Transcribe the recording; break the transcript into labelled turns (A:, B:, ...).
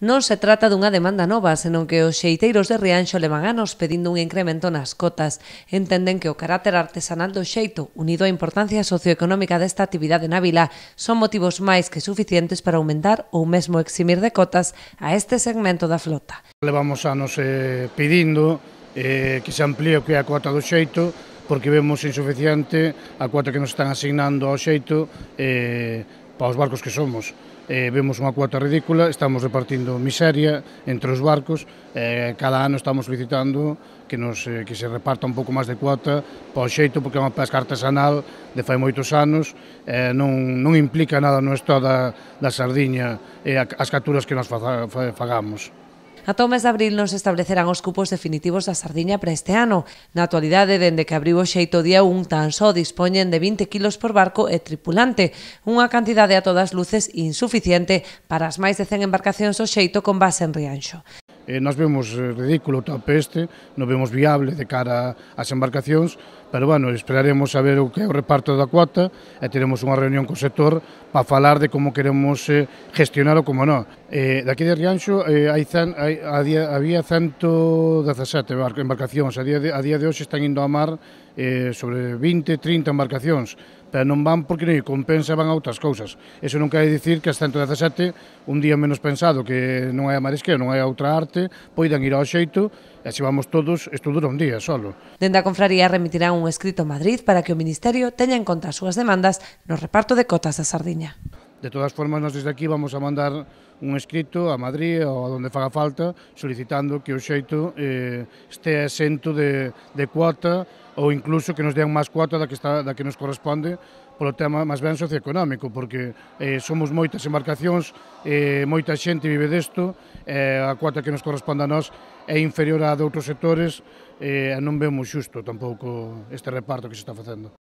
A: Non se trata dunha demanda nova, senón que os xeiteiros de Rianxo levan anos pedindo un incremento nas cotas. Entenden que o carácter artesanal do xeito, unido á importancia socioeconómica desta actividade na vila, son motivos máis que suficientes para aumentar ou mesmo eximir de cotas a este segmento da flota.
B: Levamos anos pedindo que se amplíe o que é a cuota do xeito, porque vemos insuficiente a cuota que nos están asignando ao xeito para os barcos que somos. Vemos unha cuota ridícula, estamos repartindo miseria entre os barcos, cada ano estamos solicitando que se reparta un pouco máis de cuota para o xeito, porque é unha pesca artesanal de fai moitos anos, non implica nada no estado da sardiña e as capturas que nos fagamos.
A: Ata o mes de abril non se establecerán os cupos definitivos da sardiña para este ano. Na actualidade, dende que abriu o xeito día 1, tan só dispoñen de 20 kilos por barco e tripulante, unha cantidade a todas luces insuficiente para as máis de 100 embarcacións do xeito con base en Rianxo.
B: Nos vemos ridículo o tope non vemos viable de cara ás embarcacións, pero bueno, esperaremos a ver o que é o reparto da cuota e teremos unha reunión co sector para falar de como queremos gestionar o como non. Daqui de Rianxo había 117 embarcacións, a día de hoxe están indo a mar sobre 20, 30 embarcacións, pero non van porque non compensa, van a outras cousas. Eso non quere dicir que as 117, un día menos pensado que non hai a marisqueo, non hai outra arte, poidan ir ao xeito, e se vamos todos, isto dura un día solo.
A: Dende a confraría remitirán un escrito a Madrid para que o Ministerio teña en conta as súas demandas no reparto de cotas da sardiña.
B: De todas formas, nós desde aquí vamos a mandar un escrito a Madrid ou a onde faga falta solicitando que o xeito estea exento de cuota ou incluso que nos dean máis cuota da que nos corresponde polo tema máis ben socioeconómico, porque somos moitas embarcacións, moita xente vive desto, a cuota que nos corresponde a nós é inferior a de outros sectores e non vemos xusto tampouco este reparto que se está facendo.